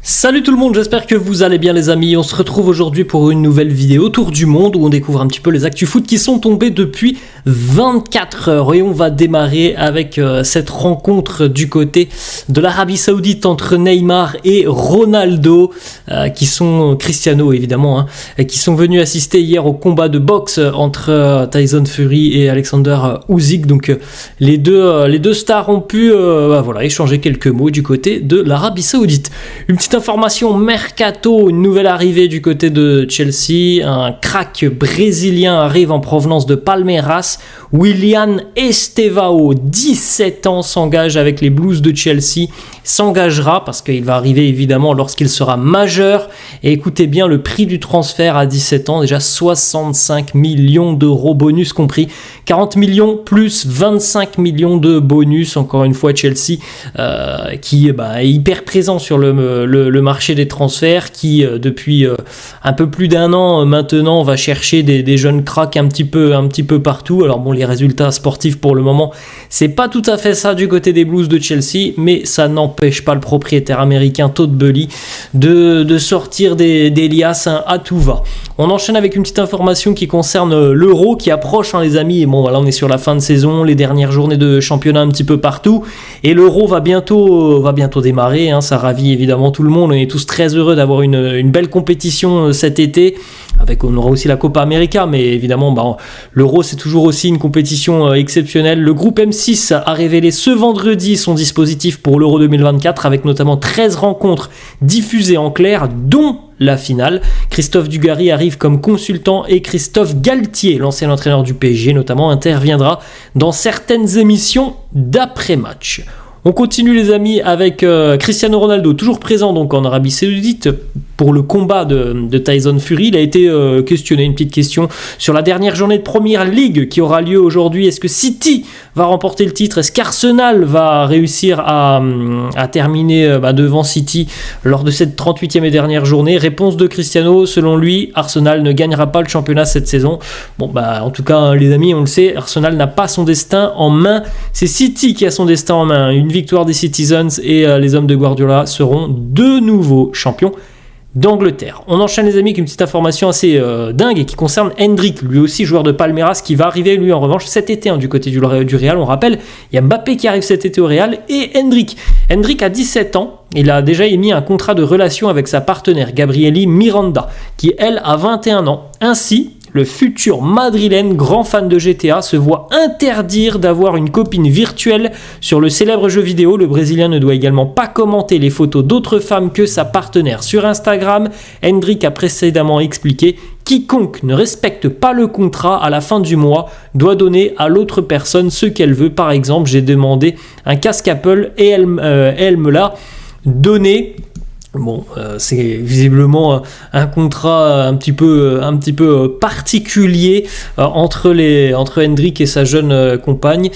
Salut tout le monde, j'espère que vous allez bien les amis. On se retrouve aujourd'hui pour une nouvelle vidéo Tour du Monde où on découvre un petit peu les actus foot qui sont tombés depuis 24 heures. Et on va démarrer avec cette rencontre du côté de l'Arabie Saoudite entre Neymar et Ronaldo, qui sont Cristiano évidemment, qui sont venus assister hier au combat de boxe entre Tyson Fury et Alexander Usyk. Donc les deux stars ont pu échanger quelques mots du côté de l'Arabie Saoudite. Une petite information mercato, une nouvelle arrivée du côté de Chelsea. Un crack brésilien arrive en provenance de Palmeiras. Willian Estevao, 17 ans, s'engage avec les Blues de Chelsea. S'engagera parce qu'il va arriver évidemment lorsqu'il sera majeur. Et écoutez bien le prix du transfert à 17 ans, déjà 65 millions d'euros bonus compris. 40 millions plus 25 millions de bonus. Encore une fois Chelsea qui est hyper présent sur le marché des transferts, qui depuis un peu plus d'un an maintenant va chercher des jeunes cracks un petit peu partout. Alors bon, les résultats sportifs pour le moment c'est pas tout à fait ça du côté des Blues de Chelsea, mais ça n'empêche pas le propriétaire américain Todd Boehly de sortir des liasses à tout va. On enchaîne avec une petite information qui concerne l'Euro qui approche les amis, et bon voilà, on est sur la fin de saison, les dernières journées de championnat un petit peu partout, et l'Euro va bientôt démarrer, ça ravit évidemment tout le monde. On est tous très heureux d'avoir une belle compétition cet été. On aura aussi la Copa América, mais évidemment l'Euro c'est toujours aussi une compétition exceptionnelle. Le groupe M6 a révélé ce vendredi son dispositif pour l'Euro 2024 avec notamment 13 rencontres diffusées en clair, dont la finale. Christophe Dugarry arrive comme consultant et Christophe Galtier, l'ancien entraîneur du PSG notamment, interviendra dans certaines émissions d'après-match. On continue les amis avec Cristiano Ronaldo, toujours présent donc en Arabie Saoudite pour le combat de Tyson Fury. Il a été questionné, une petite question sur la dernière journée de Premier League qui aura lieu aujourd'hui. Est-ce que City va remporter le titre? Est-ce qu'Arsenal va réussir à terminer devant City lors de cette 38e et dernière journée? Réponse de Cristiano, selon lui, Arsenal ne gagnera pas le championnat cette saison. En tout cas les amis, on le sait, Arsenal n'a pas son destin en main, c'est City qui a son destin en main. Une victoire des Citizens et les hommes de Guardiola seront de nouveaux champions d'Angleterre. On enchaîne les amis avec une petite information assez dingue et qui concerne Endrick, lui aussi joueur de Palmeiras, qui va arriver lui en revanche cet été du côté du Real. On rappelle, il y a Mbappé qui arrive cet été au Real et Endrick a 17 ans. Il a déjà émis un contrat de relation avec sa partenaire Gabrieli Miranda qui elle a 21 ans. Ainsi, le futur madrilène, grand fan de GTA, se voit interdire d'avoir une copine virtuelle sur le célèbre jeu vidéo. Le Brésilien ne doit également pas commenter les photos d'autres femmes que sa partenaire sur Instagram. Endrick a précédemment expliqué: quiconque ne respecte pas le contrat à la fin du mois doit donner à l'autre personne ce qu'elle veut. Par exemple, j'ai demandé un casque Apple et elle me l'a donné. C'est visiblement un contrat un petit peu particulier entre Endrick et sa jeune compagne.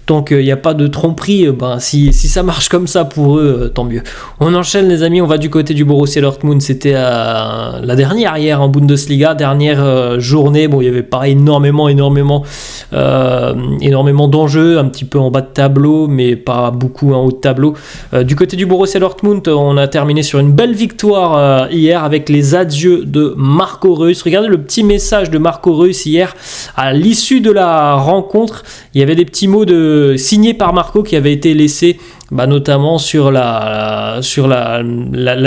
Tant qu'il n'y a pas de tromperie, si ça marche comme ça pour eux, tant mieux. On enchaîne les amis, on va du côté du Borussia Dortmund. C'était la dernière hier en Bundesliga, dernière journée. Il n'y avait pas énormément d'enjeux, un petit peu en bas de tableau, mais pas beaucoup en haut de tableau. Du côté du Borussia Dortmund, on a terminé sur une belle victoire hier avec les adieux de Marco Reus. Regardez le petit message de Marco Reus hier à l'issue de la rencontre. Il y avait des petits mots signés par Marco qui avaient été laissés notamment sur la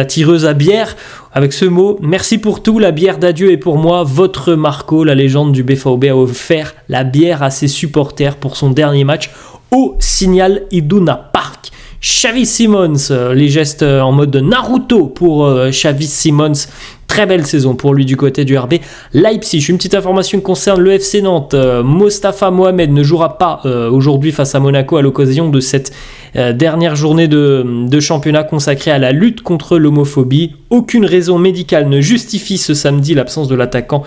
tireuse à bière, avec ce mot: merci pour tout, la bière d'adieu est pour moi. Votre Marco, la légende du BVB, a offert la bière à ses supporters pour son dernier match au Signal Iduna Park. Xavi Simons, les gestes en mode Naruto pour Xavi Simons. Très belle saison pour lui du côté du RB Leipzig. Une petite information qui concerne le FC Nantes. Mostafa Mohamed ne jouera pas aujourd'hui face à Monaco à l'occasion de cette dernière journée de championnat consacrée à la lutte contre l'homophobie. Aucune raison médicale ne justifie ce samedi l'absence de l'attaquant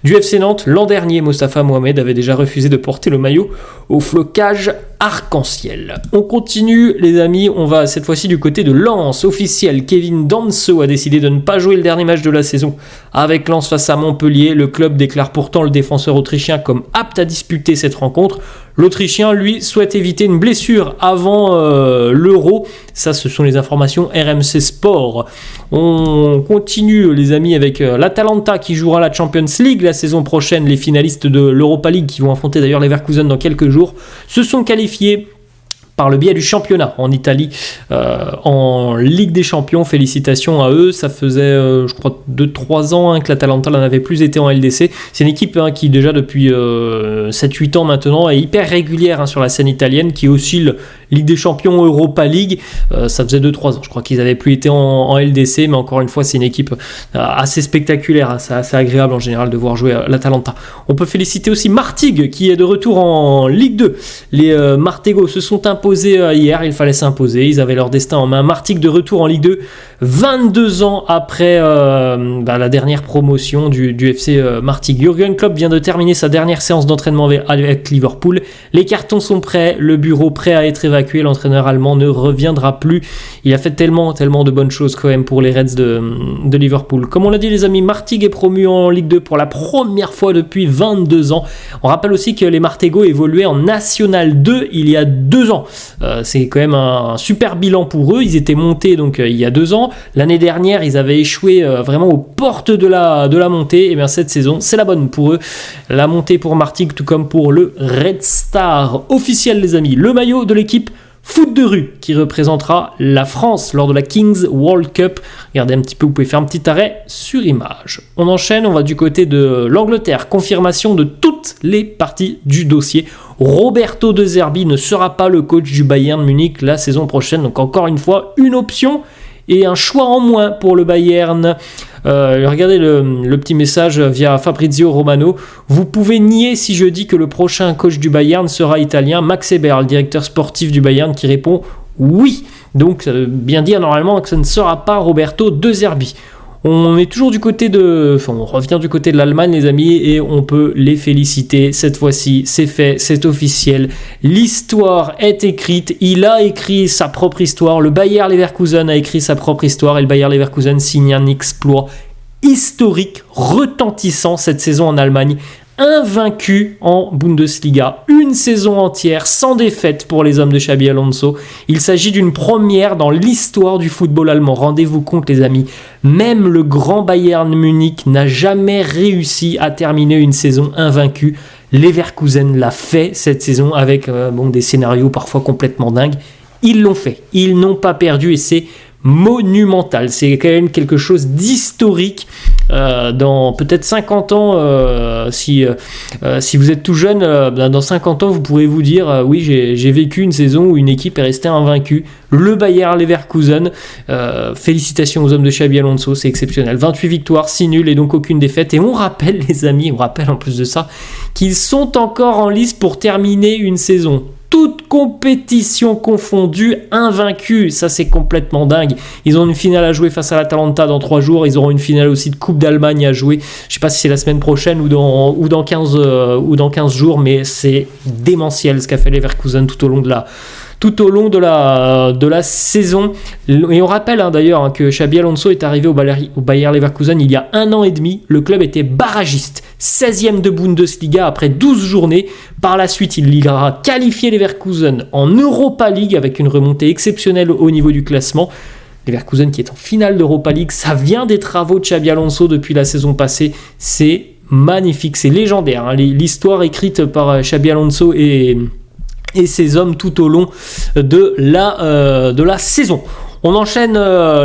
du FC Nantes. L'an dernier, Mostafa Mohamed avait déjà refusé de porter le maillot au flocage arc-en-ciel. On continue les amis, on va cette fois-ci du côté de Lens. Officiel, Kevin Danso a décidé de ne pas jouer le dernier match de la saison avec Lens face à Montpellier. Le club déclare pourtant le défenseur autrichien comme apte à disputer cette rencontre. L'Autrichien, lui, souhaite éviter une blessure avant l'Euro. Ça, ce sont les informations RMC Sport. On continue, les amis, avec l'Atalanta qui jouera la Champions League la saison prochaine. Les finalistes de l'Europa League qui vont affronter d'ailleurs Leverkusen dans quelques jours se sont qualifiés par le biais du championnat en Italie, en Ligue des Champions. Félicitations à eux, ça faisait je crois 2-3 ans que l'Atalanta n'avait plus été en LDC. C'est une équipe qui déjà depuis 7-8 ans maintenant est hyper régulière sur la scène italienne, qui oscille Ligue des Champions, Europa League. Ça faisait 2-3 ans, je crois qu'ils n'avaient plus été en LDC, mais encore une fois c'est une équipe assez spectaculaire, c'est assez agréable en général de voir jouer l'Atalanta. On peut féliciter aussi Martigues qui est de retour en Ligue 2. Les Martegos se sont imposés hier, il fallait s'imposer, ils avaient leur destin en main. Martigues de retour en Ligue 2, 22 ans après la dernière promotion du FC Martigues. Jürgen Klopp vient de terminer sa dernière séance d'entraînement avec Liverpool. Les cartons sont prêts, le bureau prêt à être évacué, l'entraîneur allemand ne reviendra plus. Il a fait tellement de bonnes choses quand même pour les Reds de Liverpool. Comme on l'a dit les amis, Martigues est promu en Ligue 2 pour la première fois depuis 22 ans. On rappelle aussi que les Martegos évoluaient en National 2 il y a 2 ans. C'est quand même un super bilan pour eux. Ils étaient montés donc il y a 2 ans. L'année dernière, ils avaient échoué vraiment aux portes de la montée. Et bien cette saison, c'est la bonne pour eux. La montée pour Martigues, tout comme pour le Red Star officiel les amis. Le maillot de l'équipe foot de rue qui représentera la France lors de la Kings World Cup. Regardez un petit peu, vous pouvez faire un petit arrêt sur image. On enchaîne, on va du côté de l'Angleterre. Confirmation de toutes les parties du dossier. Roberto De Zerbi ne sera pas le coach du Bayern Munich la saison prochaine. Donc encore une fois, une option et un choix en moins pour le Bayern. Regardez le petit message via Fabrizio Romano. Vous pouvez nier si je dis que le prochain coach du Bayern sera italien. Max Eberl, le directeur sportif du Bayern, qui répond oui. Donc ça veut bien dire normalement que ce ne sera pas Roberto De Zerbi. On est toujours on revient du côté de l'Allemagne les amis, et on peut les féliciter. Cette fois-ci, c'est fait, c'est officiel. L'histoire est écrite. Il a écrit sa propre histoire. Le Bayer Leverkusen a écrit sa propre histoire et le Bayer Leverkusen signe un exploit historique, retentissant cette saison en Allemagne. Invaincu en Bundesliga, une saison entière sans défaite pour les hommes de Xabi Alonso. Il s'agit d'une première dans l'histoire du football allemand. Rendez-vous compte les amis, même le grand Bayern Munich n'a jamais réussi à terminer une saison invaincue. Leverkusen l'a fait cette saison avec des scénarios parfois complètement dingues. Ils l'ont fait, ils n'ont pas perdu et c'est monumental. C'est quand même quelque chose d'historique. Dans peut-être 50 ans, si vous êtes tout jeune, dans 50 ans, vous pourrez vous dire oui, j'ai vécu une saison où une équipe est restée invaincue. Le Bayer Leverkusen, félicitations aux hommes de Xabi Alonso, c'est exceptionnel. 28 victoires, 6 nuls et donc aucune défaite. Et on rappelle les amis, on rappelle en plus de ça, qu'ils sont encore en lice pour terminer une saison. Toute compétition confondue, invaincus, ça c'est complètement dingue. Ils ont une finale à jouer face à l'Atalanta dans 3 jours, ils auront une finale aussi de Coupe d'Allemagne à jouer, je sais pas si c'est la semaine prochaine ou dans 15 jours, mais c'est démentiel ce qu'a fait Leverkusen tout au long de la saison. Et on rappelle d'ailleurs que Xabi Alonso est arrivé au Bayer Leverkusen il y a 1 an et demi. Le club était barragiste, 16e de Bundesliga après 12 journées. Par la suite, il ira qualifier Leverkusen en Europa League avec une remontée exceptionnelle au niveau du classement. Leverkusen qui est en finale d'Europa League, ça vient des travaux de Xabi Alonso depuis la saison passée. C'est magnifique, c'est légendaire. L'histoire écrite par Xabi Alonso et ses hommes tout au long de la saison. On enchaîne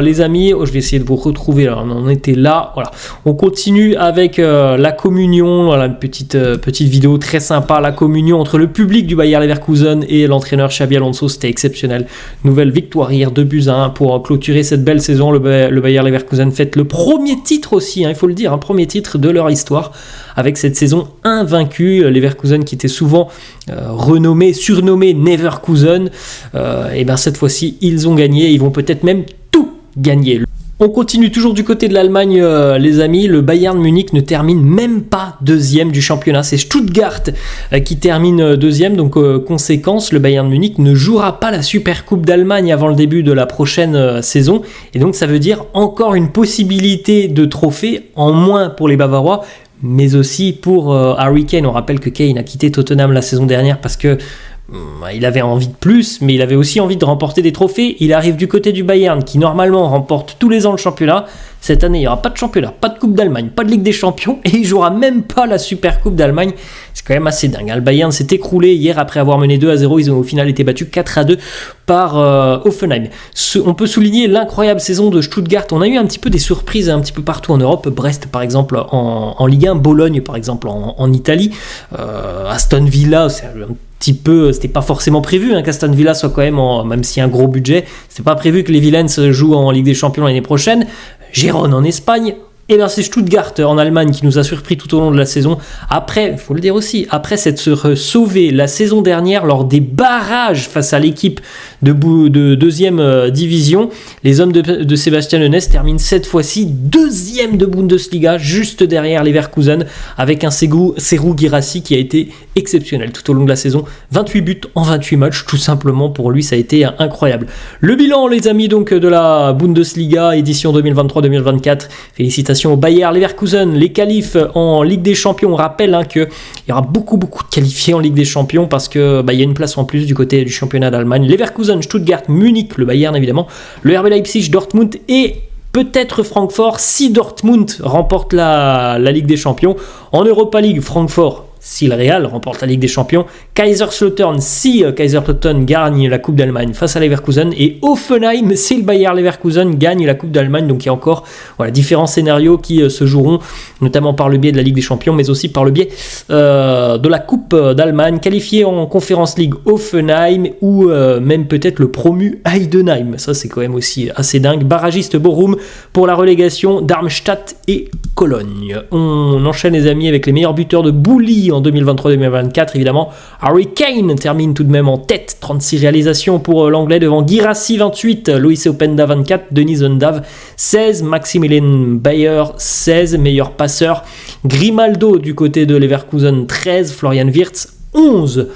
les amis, je vais essayer de vous retrouver, là. On en était là, voilà. On continue avec la communion, voilà, une petite vidéo très sympa, la communion entre le public du Bayer Leverkusen et l'entraîneur Xabi Alonso, c'était exceptionnel. Nouvelle victoire hier, 2-1 pour clôturer cette belle saison. Le Bayer Leverkusen fête le premier titre aussi, il faut le dire, un premier titre de leur histoire avec cette saison invaincue. Leverkusen qui était souvent surnommé Neverkusen, et bien cette fois-ci ils ont gagné, ils vont peut-être même tout gagner. On continue toujours du côté de l'Allemagne les amis, le Bayern Munich ne termine même pas deuxième du championnat, c'est Stuttgart qui termine deuxième, donc conséquence, le Bayern Munich ne jouera pas la Super Coupe d'Allemagne avant le début de la prochaine saison, et donc ça veut dire encore une possibilité de trophée en moins pour les Bavarois, mais aussi pour Harry Kane. On rappelle que Kane a quitté Tottenham la saison dernière parce que il avait envie de plus, mais il avait aussi envie de remporter des trophées. Il arrive du côté du Bayern, qui normalement remporte tous les ans le championnat. Cette année, il n'y aura pas de championnat, pas de Coupe d'Allemagne, pas de Ligue des Champions, et il jouera même pas la Super Coupe d'Allemagne. C'est quand même assez dingue. Le Bayern s'est écroulé hier après avoir mené 2-0. Ils ont au final été battus 4-2 par Hoffenheim. On peut souligner l'incroyable saison de Stuttgart. On a eu un petit peu des surprises un petit peu partout en Europe. Brest, par exemple, en Ligue 1. Bologne, par exemple, en Italie. Aston Villa, c'est un petit peu, c'était pas forcément prévu qu'Aston Villa soit quand même s'il y a un gros budget, c'était pas prévu que les Villains jouent en Ligue des Champions l'année prochaine. Gérone en Espagne, et bien c'est Stuttgart en Allemagne qui nous a surpris tout au long de la saison. Après, il faut le dire aussi, après s'être sauvé la saison dernière lors des barrages face à l'équipe de deuxième division, les hommes de Sébastien Hoeneß terminent cette fois-ci deuxième de Bundesliga, juste derrière Leverkusen, avec un Serhou Guirassy qui a été exceptionnel tout au long de la saison. 28 buts en 28 matchs, tout simplement pour lui, ça a été incroyable. Le bilan, les amis, donc de la Bundesliga édition 2023-2024. Félicitations au Bayer Leverkusen, les qualifs en Ligue des Champions. On rappelle qu'il y aura beaucoup de qualifiés en Ligue des Champions parce que il y a une place en plus du côté du championnat d'Allemagne. Leverkusen, Stuttgart, Munich, le Bayern évidemment, le RB Leipzig, Dortmund et peut-être Francfort si Dortmund remporte la Ligue des Champions. En Europa League, Francfort, si le Real remporte la Ligue des Champions, Kaiserslautern si Kaiserslautern gagne la Coupe d'Allemagne face à Leverkusen, et Hoffenheim si le Bayer Leverkusen gagne la Coupe d'Allemagne. Donc il y a encore différents scénarios qui se joueront, notamment par le biais de la Ligue des Champions, mais aussi par le biais de la Coupe d'Allemagne. Qualifié en Conference League, Hoffenheim ou même peut-être le promu Heidenheim. Ça c'est quand même aussi assez dingue. Barragiste Bochum pour la relégation, Darmstadt et Cologne. On enchaîne les amis avec les meilleurs buteurs de Bully en 2023-2024, évidemment. Harry Kane termine tout de même en tête, 36 réalisations pour l'anglais devant Guirassy 28, Loïs Openda 24, Denis Undav 16, Maximilian Bayer 16, meilleur passeur, Grimaldo du côté de Leverkusen 13, Florian Wirtz 11.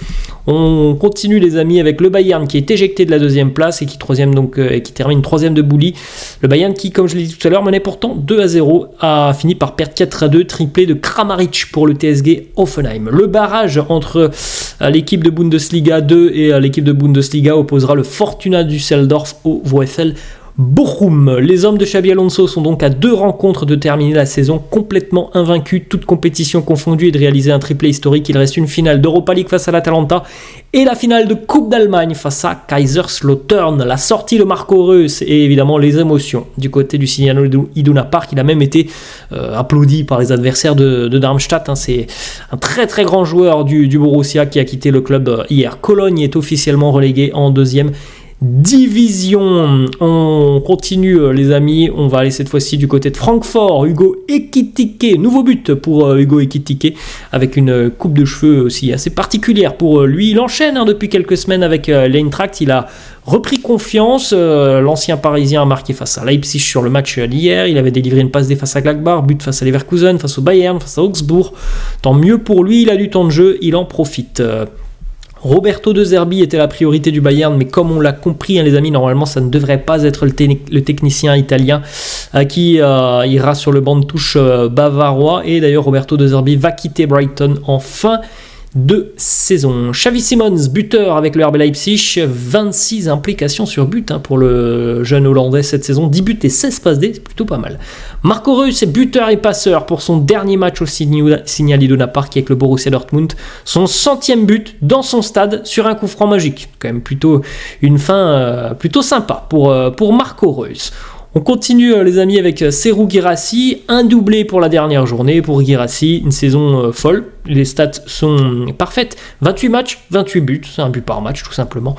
On continue les amis avec le Bayern qui est éjecté de la deuxième place et qui termine troisième de Bully. Le Bayern qui, comme je l'ai dit tout à l'heure, menait pourtant 2-0, a fini par perdre 4-2, triplé de Kramaric pour le TSG Hoffenheim. Le barrage entre l'équipe de Bundesliga 2 et l'équipe de Bundesliga opposera le Fortuna Düsseldorf au VfL Bochum. Les hommes de Xabi Alonso sont donc à 2 rencontres de terminer la saison complètement invaincus, toutes compétitions confondues, et de réaliser un triplé historique. Il reste une finale d'Europa League face à l'Atalanta et la finale de Coupe d'Allemagne face à Kaiserslautern. La sortie de Marco Reus et évidemment les émotions du côté du Signal Iduna Park. Il a même été applaudi par les adversaires de Darmstadt. C'est un très très grand joueur du Borussia qui a quitté le club hier. Cologne est officiellement relégué en deuxième division. On continue les amis, on va aller cette fois-ci du côté de Francfort. Hugo Ekitike, nouveau but pour Hugo Ekitike, avec une coupe de cheveux aussi assez particulière pour lui. Il enchaîne depuis quelques semaines avec l'Eintracht, il a repris confiance. L'ancien parisien a marqué face à Leipzig sur le match d'hier, il avait délivré une passe D face à Gladbach, but face à Leverkusen, face au Bayern, face à Augsbourg. Tant mieux pour lui, il a du temps de jeu, il en profite. Roberto De Zerbi était la priorité du Bayern, mais comme on l'a compris, les amis, normalement ça ne devrait pas être le technicien italien qui ira sur le banc de touche bavarois. Et d'ailleurs Roberto De Zerbi va quitter Brighton en fin de saison. Xavi Simons, buteur avec le RB Leipzig, 26 implications sur but pour le jeune Hollandais cette saison, 10 buts et 16 passes D, c'est plutôt pas mal. Marco Reus est buteur et passeur pour son dernier match au Signal Iduna Park avec le Borussia Dortmund, son 100e but dans son stade sur un coup franc magique. Quand même plutôt une fin plutôt sympa pour Marco Reus. On continue les amis avec Serhou Guirassy, un doublé pour la dernière journée pour Guirassy, une saison folle, les stats sont parfaites, 28 matchs, 28 buts, c'est un but par match tout simplement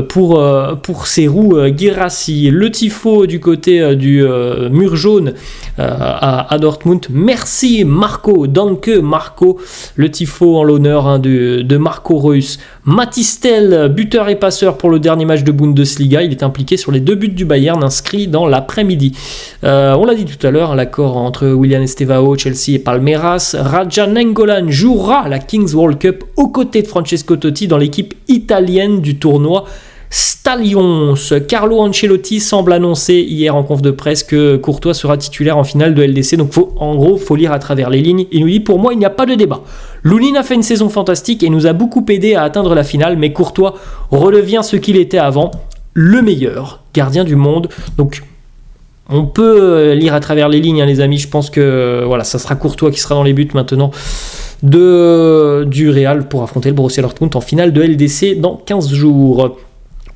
pour Serhou Guirassy. Le tifo du côté du mur jaune à Dortmund, merci Marco, danke Marco, le tifo en l'honneur de Marco Reus. Matistel, buteur et passeur pour le dernier match de Bundesliga, il est impliqué sur les 2 buts du Bayern inscrits dans l'après-midi. On l'a dit tout à l'heure, l'accord entre Willian Estevao, Chelsea et Palmeiras. Raja Nainggolan jouera la Kings World Cup aux côtés de Francesco Totti dans l'équipe italienne du tournoi Stallions. Carlo Ancelotti semble annoncer hier en conf de presse que Courtois sera titulaire en finale de LDC. Donc en gros, faut lire à travers les lignes. Il nous dit, pour moi, il n'y a pas de débat. Lounine a fait une saison fantastique et nous a beaucoup aidé à atteindre la finale, mais Courtois redevient ce qu'il était avant, le meilleur gardien du monde. Donc on peut lire à travers les lignes, hein, les amis. Je pense que voilà, ça sera Courtois qui sera dans les buts maintenant du Real pour affronter le Borussia Dortmund en finale de LDC dans 15 jours.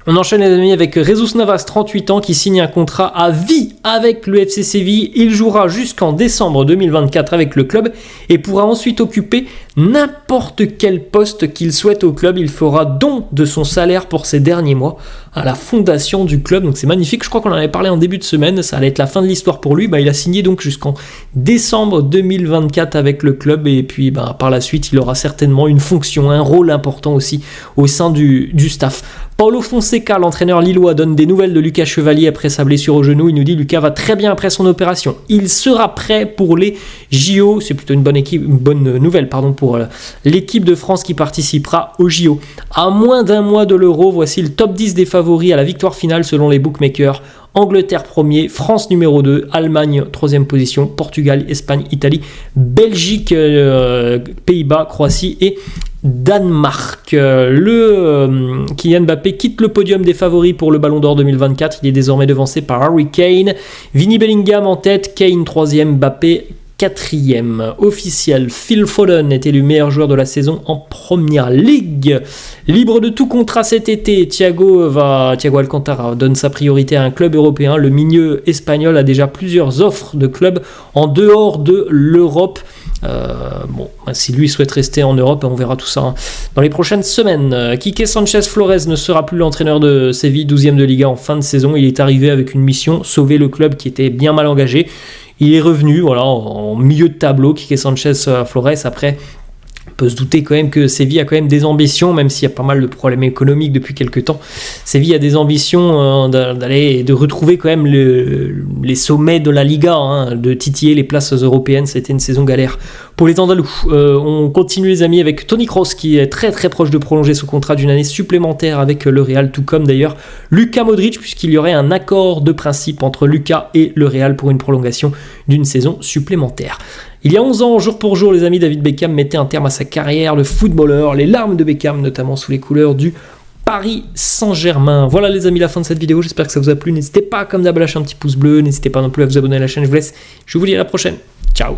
On enchaîne les amis avec Jesus Navas, 38 ans, qui signe un contrat à vie avec le FC Séville. Il jouera jusqu'en décembre 2024 avec le club et pourra ensuite occuper n'importe quel poste qu'il souhaite au club. Il fera don de son salaire pour ces derniers mois à la fondation du club. Donc c'est magnifique, je crois qu'on en avait parlé en début de semaine, ça allait être la fin de l'histoire pour lui. Il a signé donc jusqu'en décembre 2024 avec le club et puis par la suite il aura certainement une fonction, un rôle important aussi au sein du staff. Paulo Fonseca, l'entraîneur lillois, donne des nouvelles de Lucas Chevalier après sa blessure au genou. Il nous dit Lucas va très bien après son opération. Il sera prêt pour les JO. C'est plutôt une bonne nouvelle pour l'équipe de France qui participera aux JO. À moins d'un mois de l'Euro, voici le top 10 des favoris à la victoire finale selon les bookmakers. Angleterre premier, France numéro 2, Allemagne 3e position, Portugal, Espagne, Italie, Belgique, Pays-Bas, Croatie et Danemark. Kylian Mbappé quitte le podium des favoris pour le Ballon d'Or 2024. Il est désormais devancé par Harry Kane. Vinny Bellingham en tête, Kane 3e, Mbappé 4e. Officiel, Phil Foden était le meilleur joueur de la saison en Première Ligue. Libre de tout contrat cet été, Thiago Alcantara donne sa priorité à un club européen. Le milieu espagnol a déjà plusieurs offres de clubs en dehors de l'Europe. Si lui souhaite rester en Europe, on verra tout ça dans les prochaines semaines. Quique Sanchez Flores ne sera plus l'entraîneur de Séville, 12e de Liga en fin de saison. Il est arrivé avec une mission, sauver le club qui était bien mal engagé. Il est revenu en milieu de tableau, Quique Sanchez Flores. Après, on peut se douter quand même que Séville a quand même des ambitions, même s'il y a pas mal de problèmes économiques depuis quelques temps. Séville a des ambitions de retrouver quand même les sommets de la Liga, de titiller les places européennes. C'était une saison galère pour les Andalous. On continue les amis avec Toni Kroos qui est très très proche de prolonger son contrat d'une année supplémentaire avec le Real, tout comme d'ailleurs Luka Modric, puisqu'il y aurait un accord de principe entre Luka et le Real pour une prolongation d'une saison supplémentaire. Il y a 11 ans, jour pour jour, les amis, David Beckham mettait un terme à sa carrière de footballeur. Les larmes de Beckham, notamment sous les couleurs du Paris Saint-Germain. Voilà les amis, la fin de cette vidéo. J'espère que ça vous a plu. N'hésitez pas, comme d'hab, à lâcher un petit pouce bleu. N'hésitez pas non plus à vous abonner à la chaîne. Je vous laisse. Je vous dis à la prochaine. Ciao.